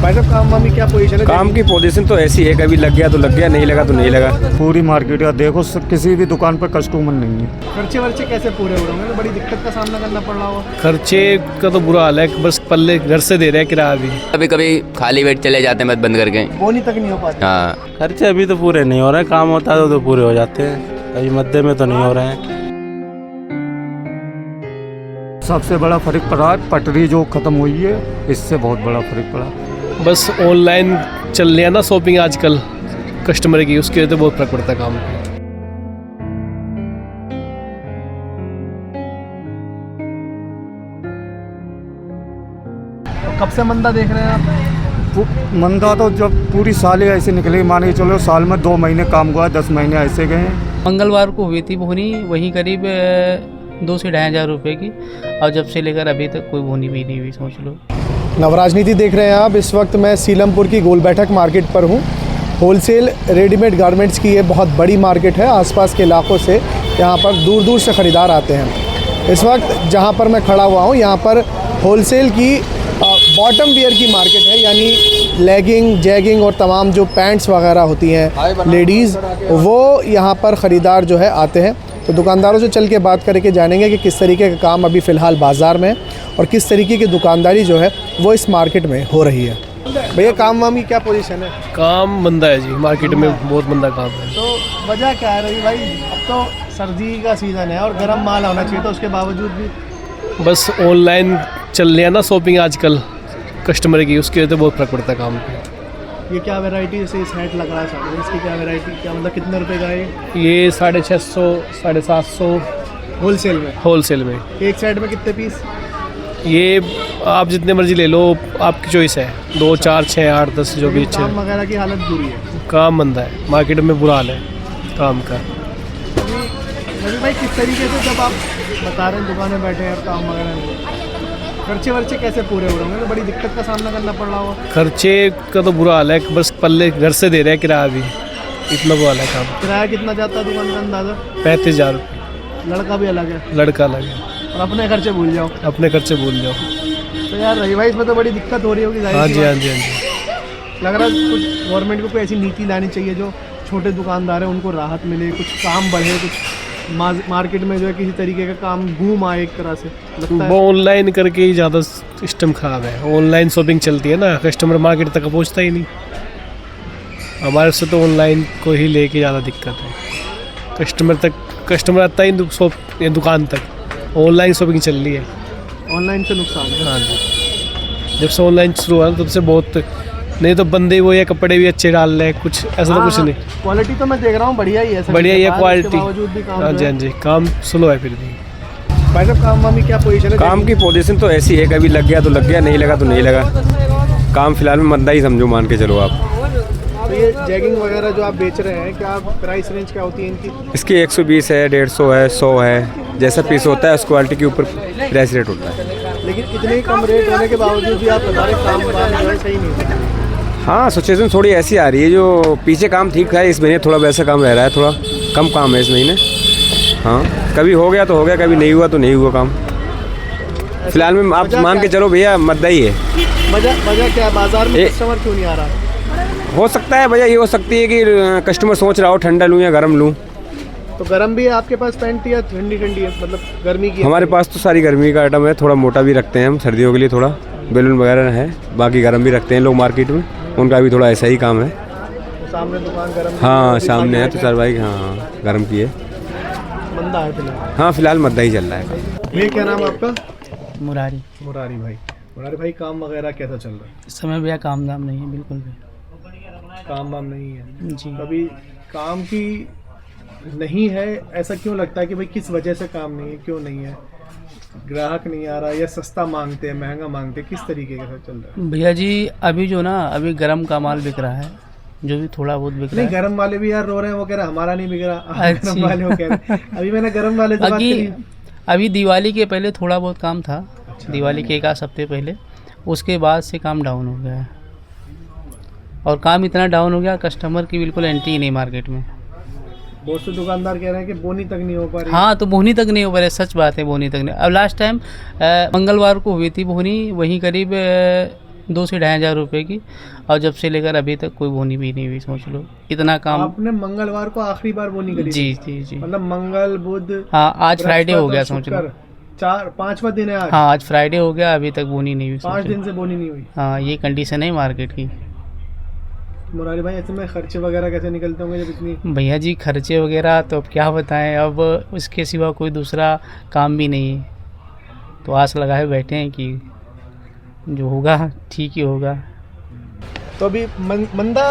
भाई साहब काम वाम की क्या पोजीशन है? काम की पोजीशन तो ऐसी है, कभी लग गया तो लग गया, नहीं लगा तो नहीं लगा। पूरी मार्केट का देखो, किसी भी दुकान पर कस्टमर नहीं है। खर्चे वर्चे कैसे पूरे हो रहे होंगे? तो बड़ी दिक्कत का सामना करना पड़ रहा होगा। खर्चे का तो बुरा हाल है, बस पल्ले घर से दे रहे हैं किराया भी। कभी कभी खाली पेट चले जाते हैं मत बंद करके। बोनी तक नहीं हो पाती। हाँ, खर्चे अभी तो पूरे नहीं हो रहे हैं, काम होता है तो पूरे हो जाते हैं, अभी मध्य में तो नहीं हो रहे हैं। सबसे बड़ा फर्क पड़ा है पटरी जो खत्म हुई है, इससे बहुत बड़ा फर्क पड़ा। बस ऑनलाइन चल रही है ना शॉपिंग आजकल कस्टमर की, उसकी वजह से बहुत फर्क पड़ता है काम पे। तो कब से मंदा देख रहे हैं आप? मंदा तो जब पूरी साल ही ऐसे निकले, मान के चलो साल में 2 महीने काम हुआ, 10 महीने ऐसे गए। मंगलवार को हुई थी बोनी, वहीं करीब 2 से 2.5 हज़ार रुपये की, और जब से लेकर अभी तक कोई बोनी भी नहीं हुई, समझ लो। नवराजनीति देख रहे हैं आप। इस वक्त मैं सीलमपुर की गोल बैठक मार्केट पर हूँ। होलसेल रेडीमेड गारमेंट्स की ये बहुत बड़ी मार्केट है। आसपास के इलाकों से यहाँ पर दूर दूर से ख़रीदार आते हैं। इस वक्त जहाँ पर मैं खड़ा हुआ हूँ, यहाँ पर होलसेल की बॉटम वियर की मार्केट है, यानी लेगिंग, जैगिंग और तमाम जो पैंट्स वगैरह होती हैं लेडीज़, वो यहाँ पर ख़रीदार जो है आते हैं। तो दुकानदारों से चल के बात करके जानेंगे कि किस तरीके का काम अभी फ़िलहाल बाज़ार में है और किस तरीके की दुकानदारी जो है वो इस मार्केट में हो रही है। भैया काम वाम की क्या पोजीशन है? काम मंदा है जी, मार्केट में बहुत मंदा काम है। तो वजह क्या है रही भाई? अब तो सर्दी का सीज़न है और गर्म माल होना चाहिए, तो उसके बावजूद भी बस ऑनलाइन चल रही है ना शॉपिंग आजकल कस्टमर की, उसकी वजह से बहुत फर्क पड़ता है काम पे। ये क्या वैरायटी से सेट लग रहा है सामने? इसकी क्या वैरायटी, क्या मतलब कितने रुपए का है ये 650, 750 होलसेल में? होलसेल में। एक साइड में कितने पीस? ये आप जितने मर्जी ले लो, आपकी चॉइस है, 2, 4, 6, 8, 10 जो भी काम अच्छे। वगैरह की हालत बुरी है, काम मंदा है, मार्केट में बुरा हाल है काम का। रवि भाई किस तरीके से जब आप बता रहे हैं दुकान में बैठे हैं और काम वगैरह नहीं, खर्चे वर्चे कैसे पूरे हो रहे होंगे? तो बड़ी दिक्कत का सामना करना पड़ रहा होगा। खर्चे का तो बुरा हाल है, बस पल्ले घर से दे रहे हैं किराया भी, इतना बुरा हाल है काम। किराया कितना जाता है दुकान का अंदाज़ा? 35,000 रुपये। लड़का भी अलग है? लड़का अलग है। और अपने खर्चे भूल जाओ। अपने खर्चे भूल जाओ। तो यार रवि भाई इसमें तो बड़ी दिक्कत हो रही होगी। हाँ जी, हाँ जी, हाँ जी। लग रहा है कुछ गवर्नमेंट को कोई ऐसी नीति लानी चाहिए जो छोटे दुकानदार हैं उनको राहत मिले, कुछ काम बढ़े, कुछ मार्केट में जो है किसी तरीके का काम बूम आए एक तरह से। लगता वो है ऑनलाइन करके ही ज़्यादा सिस्टम ख़राब है। ऑनलाइन शॉपिंग चलती है ना, कस्टमर मार्केट तक पहुंचता ही नहीं। हमारे से तो ऑनलाइन को ही लेके ज़्यादा दिक्कत है। कस्टमर आता ही दुकान तक, ऑनलाइन शॉपिंग चल रही है। ऑनलाइन से नुकसान है। हाँ जी, जब से ऑनलाइन शुरू हुआ तब से बहुत, नहीं तो बंदे वो ये कपड़े भी अच्छे डाल रहे हैं, कुछ ऐसा तो कुछ नहीं। क्वालिटी तो मैं देख रहा हूँ बढ़िया ही है, बढ़िया ही है क्वालिटी। हाँ हाँ जी, हाँ जी, काम स्लो है फिर भी। भाई साहब काम वाम की क्या पोजीशन है? काम की पोजीशन तो ऐसी है, कभी लग गया तो लग गया, नहीं लगा तो नहीं लगा। काम फिलहाल में मंदा ही समझो, मान के चलो आप। तो ये जैगिंग वगैरह जो आप बेच रहे हैं, क्या प्राइस रेंज क्या होती है इनकी? इसकी 120 है, 150 है, 100 है, जैसा पीस होता है उस क्वालिटी के ऊपर प्राइस रेट होता है। लेकिन इतने कम रेट होने के बावजूद भी आप बता रहे काम वाम जो है सही नहीं है। हाँ, सिचुएशन थोड़ी ऐसी आ रही है, जो पीछे काम ठीक है, इस महीने थोड़ा वैसा काम रह रहा है, थोड़ा कम काम है इस महीने। हाँ, कभी हो गया तो हो गया, कभी नहीं हुआ तो नहीं हुआ काम। फिलहाल में आप मान के चलो भैया मद्दा ही है। वजह क्या है? बाजार में कस्टमर क्यों नहीं आ रहा? हो सकता है वजह ये हो सकती है कि कस्टमर सोच रहा हो ठंडा लूँ या गर्म लूँ। तो गर्म भी है आपके पास पैंट या ठंडी ठंडी है, मतलब गर्मी की? हमारे पास तो सारी गर्मी का आइटम है, थोड़ा मोटा भी रखते हैं हम सर्दियों के लिए, थोड़ा बैलून वगैरह है, बाकी गर्म भी रखते हैं लोग मार्केट में, उनका भी थोड़ा ऐसा ही काम है। तो सामने दुकान गर्म? हाँ, सामने है तो सर भाई, हाँ गर्म की है। मंदा है फिलहाल? हाँ, फिलहाल मद्दा ही चल रहा है। ये क्या नाम है आपका? मुरारी। मुरारी भाई। मुरारी भाई काम वगैरह कैसा चल रहा है? इस समय भैया काम दाम नहीं है, बिल्कुल भी काम वाम नहीं है जी। अभी काम की नहीं है, ऐसा क्यों लगता है कि भाई किस वजह से काम नहीं है, क्यों नहीं है? ग्राहक नहीं आ रहा या सस्ता मांगते हैं, महंगा मांगते हैं, किस तरीके का चल रहा है? भैया जी अभी जो ना, अभी गर्म का माल बिक रहा है, जो भी थोड़ा बहुत बिक रहा नहीं, है। गर्म वाले भी यार रो रहे हैं, वो कह रहे हैं हमारा नहीं बिक रहा। अच्छी। गर्म वाले वो कह रहे हैं। अभी मैंने गर्म वाले से बात करी। अभी दिवाली के पहले थोड़ा बहुत काम था। अच्छा। दिवाली के 1 हफ्ते पहले, उसके बाद से काम डाउन हो गया है, और काम इतना डाउन हो गया, कस्टमर की बिल्कुल एंट्री ही नहीं मार्केट में। बहुत से दुकानदार कह रहे हैं कि बोनी तक नहीं हो पा रही। हाँ, तो बोनी तक नहीं हो पा रही, सच बात है, बोनी तक नहीं। अब लास्ट टाइम मंगलवार को हुई थी बोनी, वहीं करीब 2 से 2,500 रुपये की। और जब से लेकर अभी तक कोई बोनी भी नहीं हुई, सोच लो इतना काम। आपने मंगलवार को आखिरी बार बोनी करी? जी जी जी। मतलब मंगल बुध, हाँ आज फ्राइडे हो गया, सोच लो। 5वां दिन है आज। हाँ आज फ्राइडे हो गया, अभी तक बोनी नहीं हुई। 5 दिन से बोनी नहीं हुई। हाँ ये कंडीशन है मार्केट की। मुरारी भाई, ऐसे में खर्चे वगैरह कैसे निकलते होंगे जब इतनी? भैया जी खर्चे वगैरह तो अब क्या बताएं, अब उसके सिवा कोई दूसरा काम भी नहीं है, तो आस लगाए बैठे हैं कि जो होगा ठीक ही होगा। तो अभी मंदा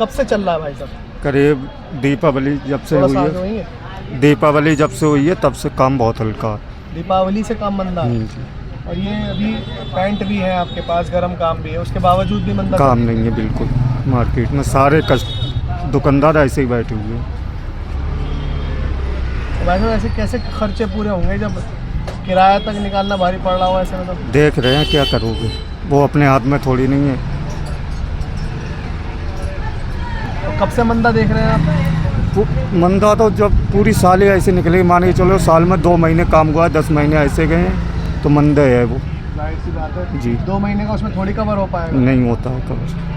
कब से चल रहा है भाई साहब? करीब दीपावली जब से थोड़ा हुई सा आगे है, वहीं है। दीपावली जब से हुई है तब से काम बहुत हल्का है। दीपावली से काम मंदा है। जी। और ये अभी पैंट भी है आपके पास, गर्म काम भी है, उसके बावजूद भी मंदा काम नहीं है बिल्कुल। मार्केट में सारे दुकानदार ऐसे ही बैठे हुए हैं। भाई साहब ऐसे कैसे खर्चे पूरे होंगे जब किराया तक निकालना भारी पड़ रहा हो ऐसे में? तो देख रहे हैं क्या करोगे, वो अपने हाथ में थोड़ी नहीं है। तो कब से मंदा देख रहे हैं आप? मंदा तो जब पूरी साल ही ऐसे निकलेगी, मान के चलो साल में 2 महीने काम हुआ, 10 महीने ऐसे गए हैं, तो मंदा है वो। जाहिर सी बात है जी। 2 महीने का उसमें थोड़ी कवर हो पाएगा। नहीं होता है कवर।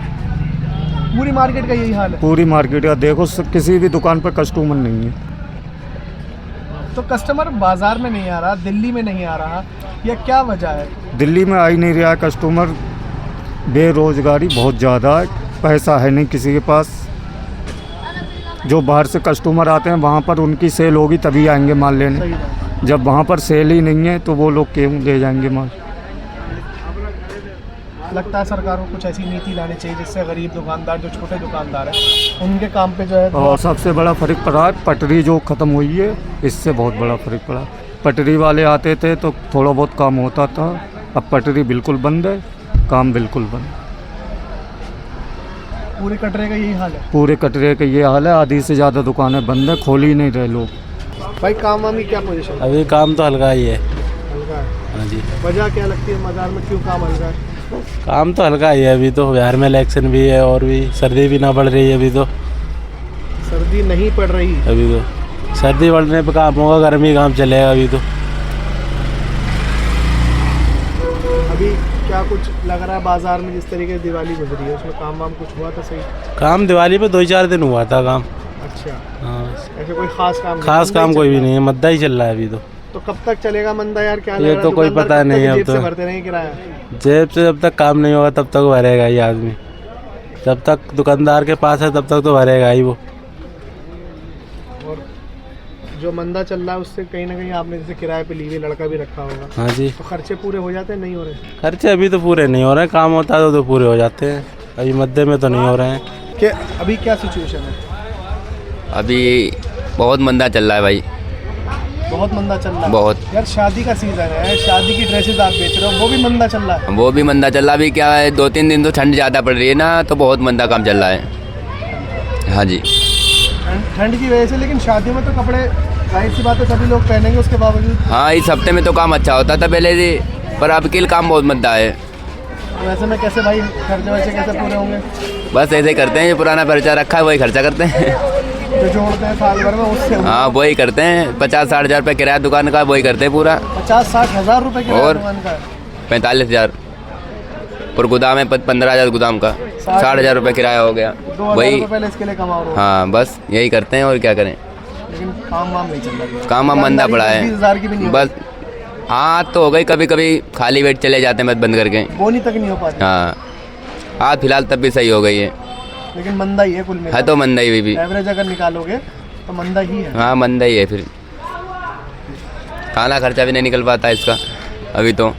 पूरी मार्केट का यही हाल है। पूरी मार्केट का देखो, किसी भी दुकान पर कस्टमर नहीं है। तो कस्टमर बाजार में नहीं आ रहा, दिल्ली में नहीं आ रहा, या क्या वजह है? दिल्ली में आ ही नहीं रहा कस्टमर, बेरोजगारी बहुत ज़्यादा है, पैसा है नहीं किसी के पास। जो बाहर से कस्टमर आते हैं वहाँ पर उनकी सेल होगी तभी आएंगे माल लेने, सही बात। जब वहाँ पर सेल ही नहीं है तो वो लोग क्यों ले जाएंगे माल। लगता है सरकार को कुछ ऐसी नीति लानी चाहिए जिससे गरीब दुकानदार, जो छोटे दुकानदार हैं, उनके काम पे जो है। और सबसे बड़ा फर्क पड़ा है पटरी जो ख़त्म हुई है, इससे बहुत बड़ा फर्क पड़ा। पटरी वाले आते थे तो थोड़ा बहुत काम होता था, अब पटरी बिल्कुल बंद है, काम बिल्कुल बंद। पूरे कटरे का यही हाल है। पूरे कटरे का ये हाल है, आधी से ज़्यादा दुकानें बंद है, खोल ही नहीं रहे लोग। भाई काम वाम की क्या पोजीशन है? अभी काम तो हल्का ही है। हल्का है। हाँ जी, वजह क्या लगती है बाजार में, क्यों काम हल्का है? काम तो हल्का ही है। अभी तो बिहार में इलेक्शन भी है और भी सर्दी भी ना बढ़ रही है। अभी तो सर्दी नहीं पड़ रही। अभी तो सर्दी बढ़ने पे काम होगा, गर्मी काम चलेगा। अभी तो अभी क्या कुछ लग रहा है बाजार में, जिस तरीके से दिवाली गुजरी है उसमें काम वाम कुछ हुआ था? सही काम दिवाली पे 2-4 दिन हुआ था काम। अच्छा। हाँ, ऐसे कोई खास काम नहीं? खास मंदा काम ही कोई चल भी रहा नहीं है, मद्दा ही चल रहा है अभी तो। तो कब तक चलेगा मंदा यार? क्या ये तो कोई पता नहीं है अब तो। भरते रहेंगे किराया? जेब से जब तक काम नहीं होगा तब तक भरेगा ही आदमी। जब तक दुकानदार के पास है तब तक तो भरेगा ही वो। और जो मंदा चल रहा है उससे कहीं ना कहीं आपने जैसे किराए पे ली हुई लड़का भी रखा होगा, हाँ जी, तो खर्चे पूरे हो जाते हैं? नहीं हो रहे? खर्चे अभी तो पूरे नहीं हो रहे हैं, काम होता है तो पूरे हो जाते हैं, अभी मध्य में तो नहीं हो रहे हैं। कि अभी क्या सिचुएशन है? अभी बहुत मंदा चल रहा है भाई, बहुत मंदा चल रहा है। बहुत। यार शादी का सीजन है, शादी की ड्रेसेस आप बेच रहे हो, वो भी मंदा चल रहा है। वो भी मंदा चल रहा है। अभी क्या है, 2-3 दिन तो ठंड ज़्यादा पड़ रही है ना, तो बहुत मंदा काम चल रहा है। हाँ जी, ठंड की वजह से। लेकिन शादियों में तो कपड़े जाहिर सी बात है सभी लोग पहनेंगे, उसके बावजूद। हाँ इस हफ्ते में तो काम अच्छा होता था पहले से, पर अब के काम बहुत मंदा है। तो ऐसे में कैसे भाई खर्चे वर्चे कैसे पूरे होंगे? बस ऐसे ही करते हैं, जो पुराना पर्चा रखा है वही खर्चा करते हैं। जो जोड़ते हैं साल भर में उससे हाँ वही करते हैं। 50-60 हज़ार रुपये किराया दुकान का, वही करते हैं पूरा। 50-60 हज़ार रुपये किराया और दुकान का है। 45,000 और गोदाम है 15,000 गोदाम का, 60,000 रुपये किराया हो गया। 2,000 वही, रुपये पहले इसके लिए कमाओ रहे हो। हाँ बस यही करते हैं और क्या करें। लेकिन काम वाम नहीं चल रहा। काम वाम मंदा पड़ा 20,000 की भी नहीं है हो बस। हाँ तो हो गई, कभी कभी खाली वेट चले जाते हैं मत बंद करके। बोनी तक नहीं हो पाती। हाँ आज फिलहाल तब भी सही हो गई है। लेकिन मंदा ही है कुल मिला। है तो मंदा ही भी। एवरेज अगर निकालोगे तो मंदा ही है। हाँ मंदा ही है, फिर खाना खर्चा भी नहीं निकल पाता इसका अभी तो।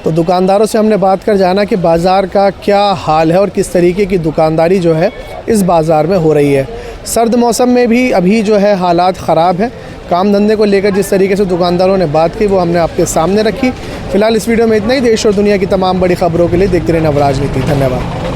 तो दुकानदारों से हमने बात कर जाना कि बाज़ार का क्या हाल है और किस तरीके की दुकानदारी जो है इस बाज़ार में हो रही है। सर्द मौसम में भी अभी जो है हालात ख़राब हैं। काम धंधे को लेकर जिस तरीके से दुकानदारों ने बात की वो हमने आपके सामने रखी। फ़िलहाल इस वीडियो में इतना ही। देश और दुनिया की तमाम बड़ी खबरों के लिए देखते रहें नव राजनीति। धन्यवाद।